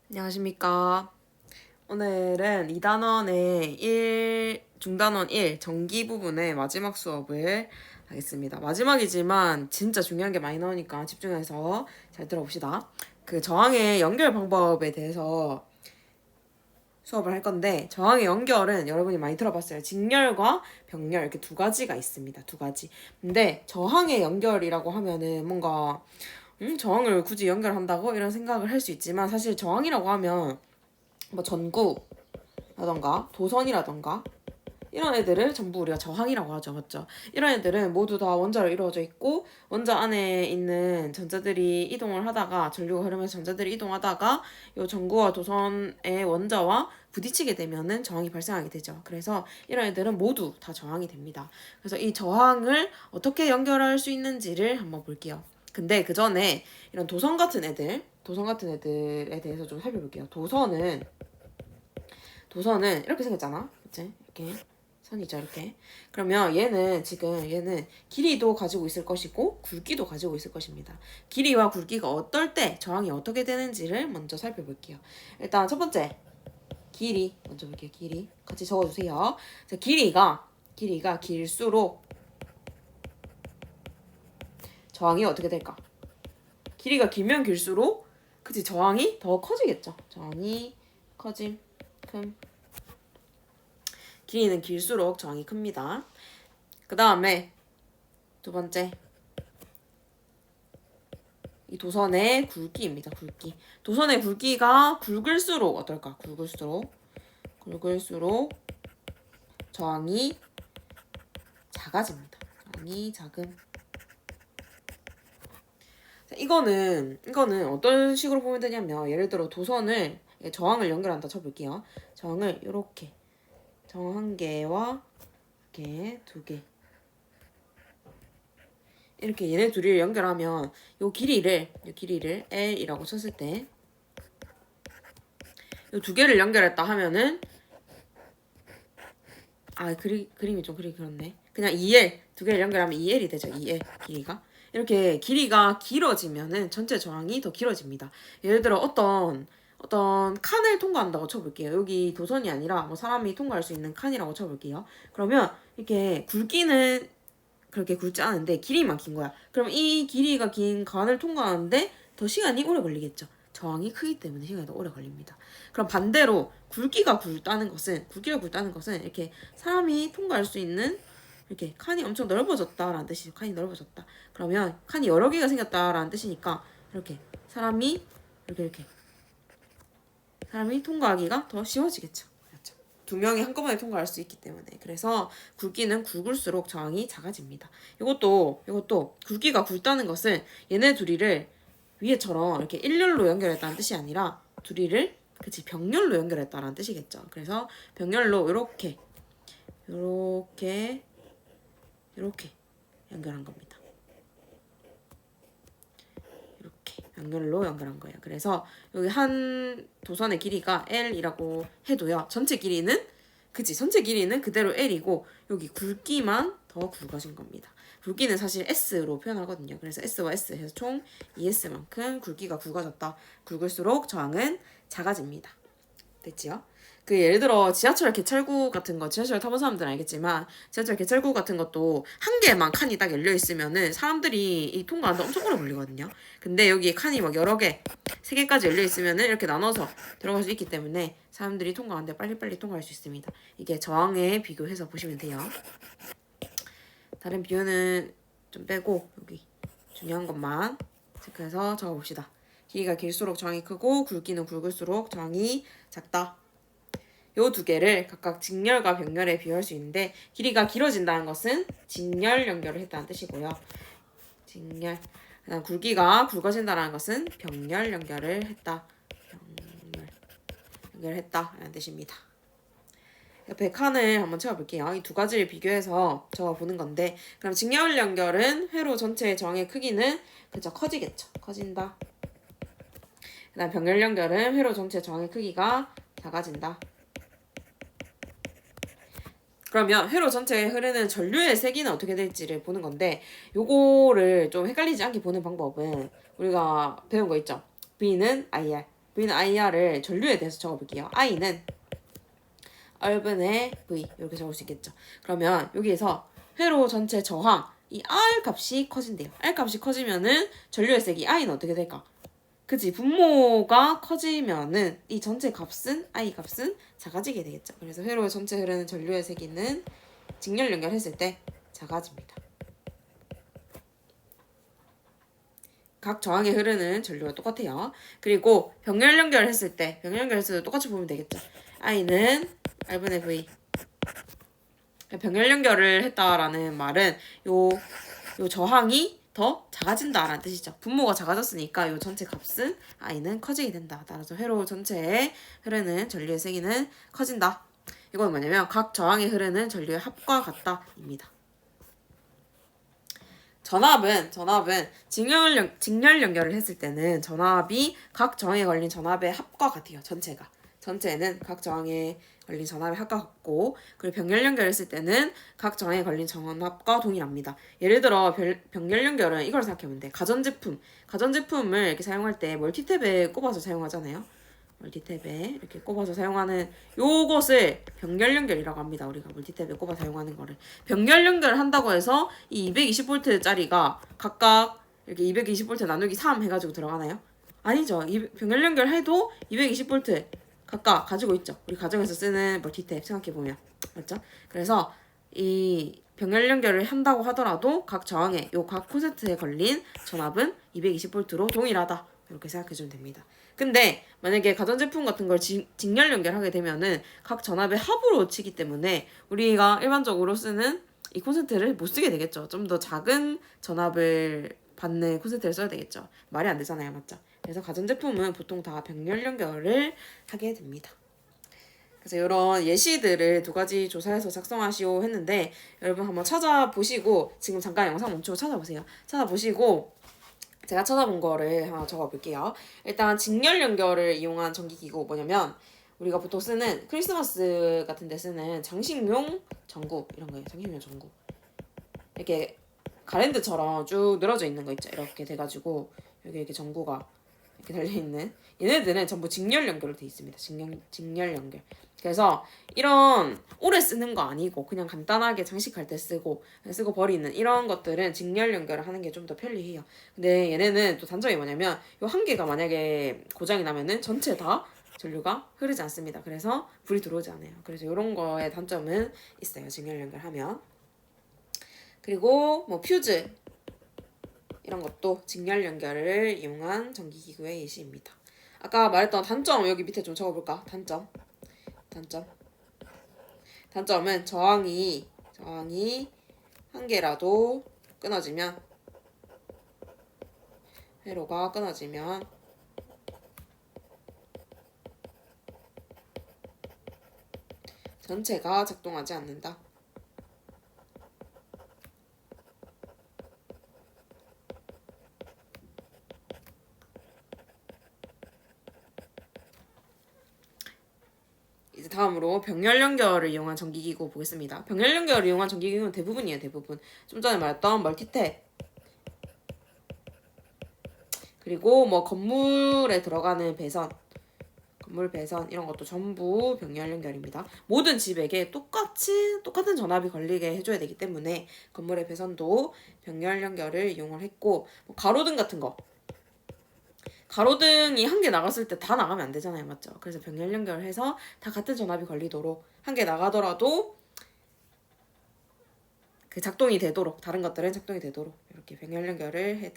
안녕하십니까. 오늘은 2단원의 중단원 1 전기 부분의 마지막 수업을 하겠습니다. 마지막이지만 진짜 중요한 게 많이 나오니까 집중해서 잘 들어봅시다. 그 저항의 연결 방법에 대해서 수업을 할 건데, 저항의 연결은 여러분이 많이 들어봤어요. 직렬과 병렬 이렇게 두 가지가 있습니다. 두 가지. 근데 저항의 연결이라고 하면은 뭔가 저항을 굳이 연결한다고 이런 생각을 할 수 있지만, 사실 저항이라고 하면 뭐 전구라던가 도선이라던가 이런 애들을 전부 우리가 저항이라고 하죠. 맞죠? 이런 애들은 모두 다 원자로 이루어져 있고, 원자 안에 있는 전자들이 이동을 하다가, 전류가 흐르면서 전자들이 이동하다가 이 전구와 도선의 원자와 부딪히게 되면은 저항이 발생하게 되죠. 그래서 이런 애들은 모두 다 저항이 됩니다. 그래서 이 저항을 어떻게 연결할 수 있는지를 한번 볼게요. 근데 그 전에 이런 도선 같은 애들에 대해서 좀 살펴볼게요. 도선은 이렇게 생겼잖아. 그치? 이렇게 선이죠, 이렇게. 그러면 얘는 길이도 가지고 있을 것이고 굵기도 가지고 있을 것입니다. 길이와 굵기가 어떨 때 저항이 어떻게 되는지를 먼저 살펴볼게요. 일단 첫 번째, 길이 먼저 볼게요. 길이 같이 적어주세요. 자, 길이가 길수록 저항이 어떻게 될까? 길이가 길면 길수록 그치, 저항이 더 커지겠죠. 저항이 큼 길이는 길수록 저항이 큽니다. 그 다음에 두 번째, 이 도선의 굵기입니다. 굵기. 도선의 굵기가 굵을수록 어떨까? 굵을수록 저항이 작아집니다. 저항이 작음. 이거는 어떤 식으로 보면 되냐면, 예를 들어 도선을 저항을 연결한다 쳐볼게요. 저항을 이렇게 정 한 개와 이렇게 두 개, 이렇게 얘네 둘이를 연결하면 요 길이를 L이라고 쳤을 때, 요 두 개를 연결했다 하면은 그림이 좀 그렇네. 그냥 2L 두 개를 연결하면 2L이 되죠. 2L 길이가. 이렇게 길이가 길어지면은 전체 저항이 더 길어집니다. 예를 들어 어떤 칸을 통과한다고 쳐볼게요. 여기 도선이 아니라 뭐 사람이 통과할 수 있는 칸이라고 쳐볼게요. 그러면 이렇게 굵기는 그렇게 굵지 않은데 길이만 긴 거야. 그럼 이 길이가 긴 칸을 통과하는데 더 시간이 오래 걸리겠죠. 저항이 크기 때문에 시간이 더 오래 걸립니다. 그럼 반대로 굵기가 굵다는 것은 이렇게 사람이 통과할 수 있는, 이렇게 칸이 엄청 넓어졌다라는 뜻이죠. 칸이 넓어졌다. 그러면 칸이 여러 개가 생겼다라는 뜻이니까 이렇게 사람이 사람이 통과하기가 더 쉬워지겠죠. 그렇죠? 두 명이 한꺼번에 통과할 수 있기 때문에. 그래서 굵기는 굵을수록 저항이 작아집니다. 이것도 굵기가 굵다는 것은 얘네 둘이를 위에처럼 이렇게 일렬로 연결했다는 뜻이 아니라 둘이를 병렬로 연결했다는 뜻이겠죠. 그래서 병렬로 이렇게 연결한 겁니다. 이렇게 병렬로 연결한 거예요. 그래서 여기 한 도선의 길이가 L이라고 해도요. 전체 길이는 그대로 L이고 여기 굵기만 더 굵어진 겁니다. 굵기는 사실 S로 표현하거든요. 그래서 S와 S 해서 총 2S만큼 굵기가 굵어졌다. 굵을수록 저항은 작아집니다. 됐지요? 그 예를 들어 지하철 개찰구 같은 거, 지하철 타본 사람들은 알겠지만 지하철 개찰구 같은 것도 한 개만 칸이 딱 열려 있으면은 사람들이 이 통과하는데 엄청 오래 걸리거든요. 근데 여기 칸이 막 여러 개, 3개까지 열려 있으면은 이렇게 나눠서 들어갈 수 있기 때문에 사람들이 통과하는데 빨리빨리 통과할 수 있습니다. 이게 저항에 비교해서 보시면 돼요. 다른 비유는 좀 빼고 여기 중요한 것만 체크해서 적어봅시다. 길이가 길수록 저항이 크고 굵기는 굵을수록 저항이 작다. 요 두 개를 각각 직렬과 병렬에 비유할 수 있는데, 길이가 길어진다는 것은 직렬 연결을 했다는 뜻이고요. 직렬. 그다음 굵기가 굵어진다는 것은 병렬 연결을 했다. 연결했다라는 뜻입니다. 옆에 칸을 한번 채워볼게요. 이 두 가지를 비교해서 적어보는 건데, 그럼 직렬 연결은 회로 전체의 저항의 크기는 커지겠죠. 커진다. 그다음 병렬 연결은 회로 전체 저항의 크기가 작아진다. 그러면 회로 전체에 흐르는 전류의 세기는 어떻게 될지를 보는 건데, 요거를 좀 헷갈리지 않게 보는 방법은 우리가 배운 거 있죠. V는 IR, V는 IR을 전류에 대해서 적어볼게요. I는 R분의 V 이렇게 적을 수 있겠죠. 그러면 여기에서 회로 전체 저항 이 R 값이 커진대요. R 값이 커지면은 전류의 세기 I는 어떻게 될까? 그치, 분모가 커지면은 이 전체 값은 I 값은 작아지게 되겠죠. 그래서 회로 전체 흐르는 전류의 세기는 직렬 연결했을 때 작아집니다. 각 저항에 흐르는 전류가 똑같아요. 그리고 병렬 연결했을 때 똑같이 보면 되겠죠. I는 R분의 V. 병렬 연결을 했다라는 말은 요 저항이 더 작아진다라는 뜻이죠. 분모가 작아졌으니까 요 전체 값은 I는 커지게 된다. 따라서 회로 전체에 흐르는 전류의 세기는 커진다. 이건 뭐냐면 각 저항에 흐르는 전류의 합과 같다입니다. 전압은 직렬 연결을 했을 때는 전압이 각 저항에 걸린 전압의 합과 같아요. 전체는 각 저항에 걸린 전압의 합과 같고, 그리고 병렬 연결했을 때는 각 저항에 걸린 전압과 동일합니다. 예를 들어 병렬 연결은 이걸 생각하면 돼. 가전제품을 이렇게 사용할 때 멀티탭에 꼽아서 사용하잖아요. 멀티탭에 이렇게 꼽아서 사용하는 요것을 병렬 연결이라고 합니다. 우리가 멀티탭에 꼽아 사용하는 거를 병렬 연결을 한다고 해서 이 220V짜리가 각각 이렇게 220V 나누기 3 해가지고 들어가나요? 아니죠. 병렬 연결해도 220V 각각 가지고 있죠. 우리 가정에서 쓰는 멀티탭 생각해보면 맞죠? 그래서 이 병렬 연결을 한다고 하더라도 각 저항에 각 콘센트에 걸린 전압은 220V로 동일하다. 이렇게 생각해주면 됩니다. 근데 만약에 가전제품 같은 걸 직렬 연결하게 되면은 각 전압의 합으로 치기 때문에 우리가 일반적으로 쓰는 이 콘센트를 못 쓰게 되겠죠. 좀 더 작은 전압을 받는 콘센트를 써야 되겠죠. 말이 안 되잖아요. 맞죠? 그래서 가전제품은 보통 다 병렬 연결을 하게 됩니다. 그래서 이런 예시들을 2가지 조사해서 작성하시오 했는데 여러분 한번 찾아보시고 지금 잠깐 영상 멈추고 찾아보세요. 찾아보시고 제가 찾아본 거를 하나 적어볼게요. 일단 직렬 연결을 이용한 전기기구 뭐냐면 우리가 보통 쓰는 크리스마스 같은 데 쓰는 장식용 전구 이런 거예요. 장식용 전구 이렇게 가랜드처럼 쭉 늘어져 있는 거 있죠. 이렇게 돼가지고 여기 이렇게 전구가 이렇게 달려있는 얘네들은 전부 직렬 연결로 돼 있습니다. 직렬 연결. 그래서 이런 오래 쓰는 거 아니고 그냥 간단하게 장식할 때 쓰고 버리는 이런 것들은 직렬 연결을 하는 게 좀 더 편리해요. 근데 얘네는 또 단점이 뭐냐면 요 한 개가 만약에 고장이 나면은 전체 다 전류가 흐르지 않습니다. 그래서 불이 들어오지 않아요. 그래서 이런 거의 단점은 있어요. 직렬 연결하면. 그리고 뭐 퓨즈 이런 것도 직렬 연결을 이용한 전기기구의 예시입니다. 아까 말했던 단점 여기 밑에 좀 적어볼까? 단점은 저항이 한 개라도 끊어지면 회로가 끊어지면 전체가 작동하지 않는다. 이제 다음으로 병렬 연결을 이용한 전기기구 보겠습니다. 병렬 연결을 이용한 전기기구는 대부분이에요. 대부분. 좀 전에 말했던 멀티탭 그리고 뭐 건물에 들어가는 건물 배선 이런 것도 전부 병렬 연결입니다. 모든 집에게 똑같은 전압이 걸리게 해줘야 되기 때문에 건물의 배선도 병렬 연결을 이용을 했고 뭐 가로등 같은 거 가로등이 한 개 나갔을 때 다 나가면 안 되잖아요. 맞죠? 그래서 병렬 연결을 해서 다 같은 전압이 걸리도록 한 개 나가더라도 그 작동이 되도록 다른 것들은 작동이 되도록 이렇게 병렬 연결을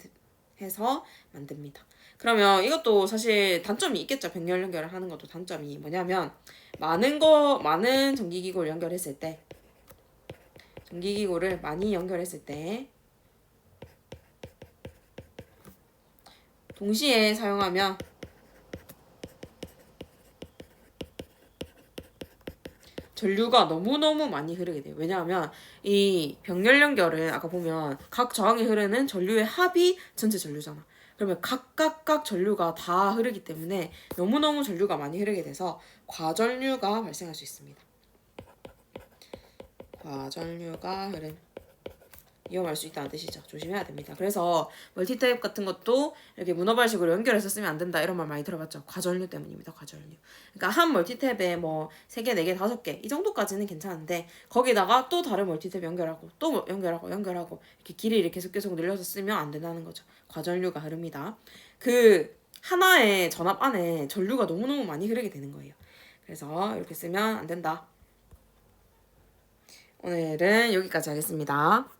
해서 만듭니다. 그러면 이것도 사실 단점이 있겠죠. 병렬 연결을 하는 것도 단점이 뭐냐면 많은 전기기구를 연결했을 때 전기기구를 많이 연결했을 때 동시에 사용하면 전류가 너무너무 많이 흐르게 돼요. 왜냐하면 이 병렬 연결은 아까 보면 각 저항에 흐르는 전류의 합이 전체 전류잖아. 그러면 각각 전류가 다 흐르기 때문에 너무너무 전류가 많이 흐르게 돼서 과전류가 발생할 수 있습니다. 과전류가 흐름 위험할 수 있다는 뜻이죠. 조심해야 됩니다. 그래서 멀티탭 같은 것도 이렇게 문어발식으로 연결해서 쓰면 안 된다 이런 말 많이 들어봤죠. 과전류 때문입니다. 과전류. 그러니까 한 멀티탭에 뭐 3개, 4개, 5개 이 정도까지는 괜찮은데 거기다가 또 다른 멀티탭 연결하고 또 연결하고 이렇게 길이를 계속 늘려서 쓰면 안 된다는 거죠. 과전류가 흐릅니다. 그 하나의 전압 안에 전류가 너무너무 많이 흐르게 되는 거예요. 그래서 이렇게 쓰면 안 된다. 오늘은 여기까지 하겠습니다.